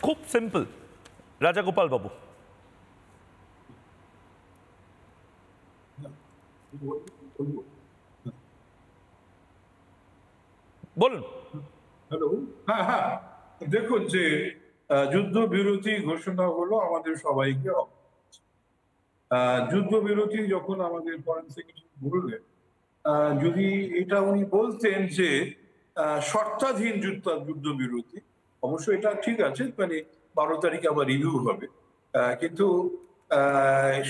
খুব সিম্পল। রাজাগোপাল বাবু বলুন। হ্যালো। হ্যাঁ হ্যাঁ, দেখুন যে যুদ্ধবিরতি ঘোষণা হলো আমাদের সবাইকে যুদ্ধবিরতি যখন আমাদের ফরেন সেক্রেটারি বললেন, যদি এটা উনি বলতেন যে শর্তাধীন যুদ্ধবিরতি, অবশ্যই এটা ঠিক আছে, মানে 12 তারিখে আবার রিভিউ হবে, কিন্তু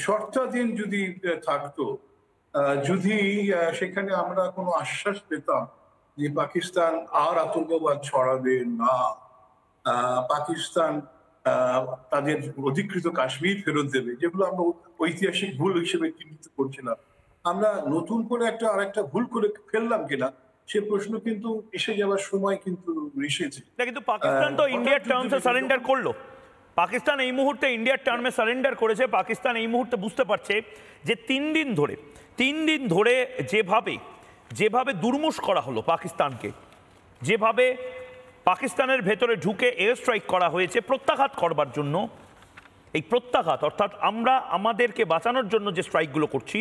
শর্তাধীন যদি থাকতো, যদি সেখানে আমরা কোনো আশ্বাস পেতাম যে পাকিস্তান আর আতঙ্কবাদ ছড়াবে না, পাকিস্তান তাদের অধিকৃত কাশ্মীর ফেরত দেবে, যেগুলো আমরা ঐতিহাসিক ভুল হিসেবে চিহ্নিত করছিলাম, আমরা নতুন করে আরেকটা ভুল করে ফেললাম কিনা সে প্রশ্ন কিন্তু এসে যাওয়ার সময় কিন্তু এসেছে। কিন্তু পাকিস্তান তো ইন্ডিয়ার টার্মসে সারেন্ডার করলো। পাকিস্তান এই মুহূর্তে ইন্ডিয়ার টার্মে সারেন্ডার করেছে। পাকিস্তান এই মুহূর্তে বুঝতে পারছে যে 3 দিন ধরে যেভাবে দুর্মুষ করা হলো পাকিস্তানকে, যেভাবে পাকিস্তানের ভেতরে ঢুকে এয়ার স্ট্রাইক করা হয়েছে প্রত্যাঘাত করবার জন্য, এই প্রত্যাঘাত অর্থাৎ আমরা আমাদেরকে বাঁচানোর জন্য যে স্ট্রাইকগুলো করছি,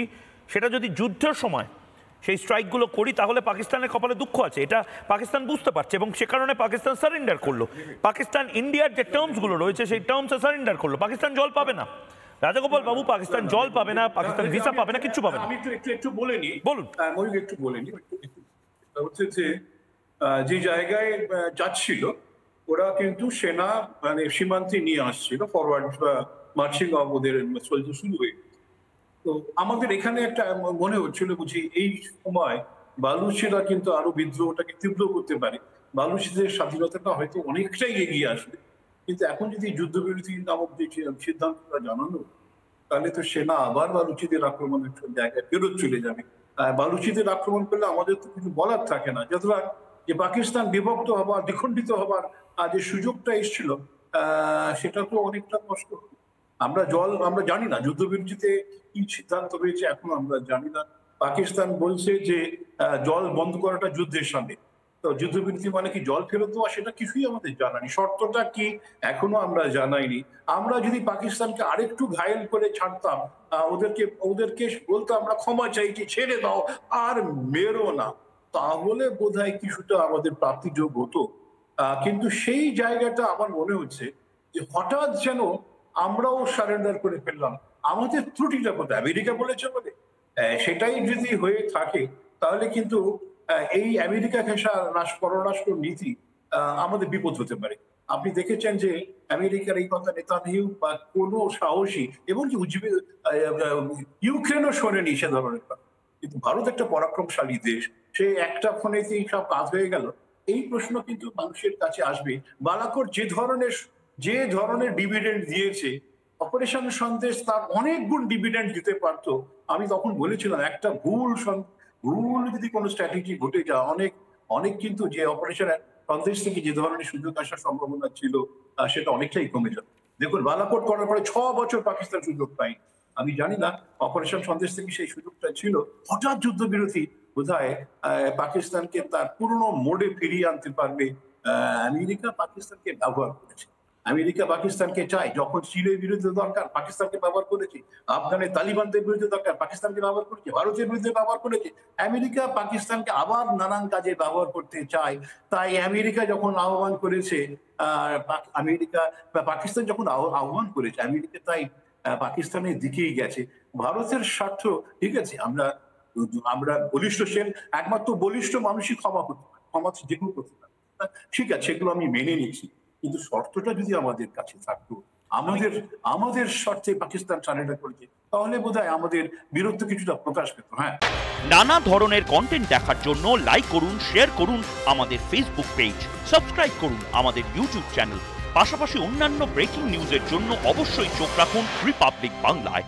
সেটা যদি যুদ্ধের সময় সেই স্ট্রাইকগুলো করি তাহলে পাকিস্তানের কপালে দুঃখ আছে, এটা পাকিস্তান বুঝতে পারছে এবং সে কারণে পাকিস্তান সারেন্ডার করলো। পাকিস্তান ইন্ডিয়ার যে টার্মসগুলো রয়েছে সেই টার্মসে সারেন্ডার করলো। পাকিস্তান জল পাবে না রাজাগোপাল বাবু, পাকিস্তান জল পাবে না, পাকিস্তান ভিসা পাবে না, কিচ্ছু পাবে না। আমি একটু বলে নিই, বলুন। একটু বলে নিই, হচ্ছে যে জায়গায় যাচ্ছিল ওরা কিন্তু সেনা মানে সীমান্তে নিয়ে আসছিল, ফরওয়ার্ড মার্চিং অফ ওদের চলতে শুরু হয়ে। তো আমাদের এখানে একটা মনে হচ্ছিল বুঝি এই সময় বালুচিরা কিন্তু আরো বিদ্রোহটাকে তীব্র করতে পারে, বালুচিদের স্বাধীনতাটা হয়তো অনেকটাই এগিয়ে আসবে, কিন্তু এখন যদি যুদ্ধবিরতি নামক যে সিদ্ধান্তটা জানানো, তাহলে তো সেনা আবার বালুচিদের আক্রমণের জায়গায় ফেরত চলে যাবে। বালুচিদের আক্রমণ করলে আমাদের তো কিছু বলার থাকে না, যতটা যে পাকিস্তান বিভক্ত হবার, দ্বিখণ্ডিত হবার যে সুযোগটা এসেছিল সেটা তো অনেকটা কষ্ট। আমরা জানি না যুদ্ধবিরতিতে কি সিদ্ধান্ত হয়েছে, এখন আমরা জানি না। পাকিস্তান বলছে যে জল বন্ধ করাটা যুদ্ধের সামনে, তো যুদ্ধবিরতি মানে কি জল ফেরত দেওয়া, সেটা কিছুই আমাদের জানানি, শর্তটা কি এখনো আমরা জানাইনি। আমরা যদি পাকিস্তানকে আরেকটু ঘায়েল করে ছাড়তাম, ওদেরকে বলতো আমরা ক্ষমা চাইছি, ছেড়ে দাও, আর মেরো না, তাহলে বোধহয় কিছুটা আমাদের প্রাপ্তিযোগ হতো। কিন্তু সেই জায়গাটা আমার মনে হচ্ছে যে হঠাৎ যেন আমরাও সারেন্ডার করে ফেললাম। আমাদের ত্রুটিটা কোথায়? আমেরিকা বলেছে বলে সেটাই যদি হয়ে থাকে, তাহলে কিন্তু এই আমেরিকা ঘেঁষা পররাষ্ট্র নীতি আমাদের বিপদ হতে পারে। আপনি দেখেছেন যে আমেরিকার এই কথা নেতানিয়াহু বা কোনো সাহসী, এবং ইউক্রেনও শোনেনি সে ধরনের কথা, কিন্তু ভারত একটা পরাক্রমশালী দেশ, সে একটা ফোনেতেই সব কাজ হয়ে গেল। এই প্রশ্ন কিন্তু মানুষের কাছে আসবে। বালাকোট যে ধরনের ডিভিডেন্ড দিয়েছে, অপারেশন সন্দেশ তার অনেক গুণ ডিভিডেন্ড দিতে পারতো। আমি তখন বলেছিলাম একটা ভুল যদি কোনো স্ট্র্যাটেজি ঘটে যায়, অনেক কিন্তু যে অপারেশন সন্দেশ থেকে যে ধরনের সুযোগ আসার সম্ভাবনা ছিল সেটা অনেকটাই কমে যাবে। দেখুন, বালাকোট করার পরে 6 বছর পাকিস্তান সুযোগ পায়। আমি জানি না অপারেশন সন্দেশ থেকে সেই সুযোগটা ছিল, হঠাৎ যুদ্ধবিরতি বোধহয় পাকিস্তানকে তার পুরনো মোডে ফিরিয়ে আনতে পারবে। আমেরিকা পাকিস্তানকে ব্যবহার করেছে, আমেরিকা পাকিস্তানকে চায়, যখন চীনের বিরুদ্ধে দরকার পাকিস্তানকে ব্যবহার করেছে, আফগানের তালিবানদের বিরুদ্ধে দরকার পাকিস্তানকে ব্যবহার করেছে, ভারতের বিরুদ্ধে ব্যবহার করেছে। আমেরিকা পাকিস্তানকে আবার নানান কাজে ব্যবহার করতে চায়। তাই আমেরিকা যখন আহ্বান করেছে, পাকিস্তান যখন আহ্বান করেছে, আমেরিকা তাই পাকিস্তানের দিকেই গেছে। ভারতের স্বার্থ, ঠিক আছে, আমরা বলিষ্ঠ, একমাত্র বলিষ্ঠ মানুষই ক্ষমা যেগুলো করতে পারে, ঠিক আছে, সেগুলো আমি মেনে নিচ্ছি, কিন্তু শর্তটা যদি আমাদের কাছে থাকতো, আমাদের স্বার্থে পাকিস্তান সারেন্ডার করেছে, তাহলে বোধহয় আমাদের বীরত্ব কিছুটা প্রকাশ পেত। হ্যাঁ, নানা ধরনের কন্টেন্ট দেখার জন্য লাইক করুন, শেয়ার করুন আমাদের ফেসবুক পেজ, সাবস্ক্রাইব করুন আমাদের ইউটিউব চ্যানেল। পাশাপাশি অন্যান্য ব্রেকিং নিউজের জন্য অবশ্যই চোখ রাখুন রিপাবলিক বাংলায়।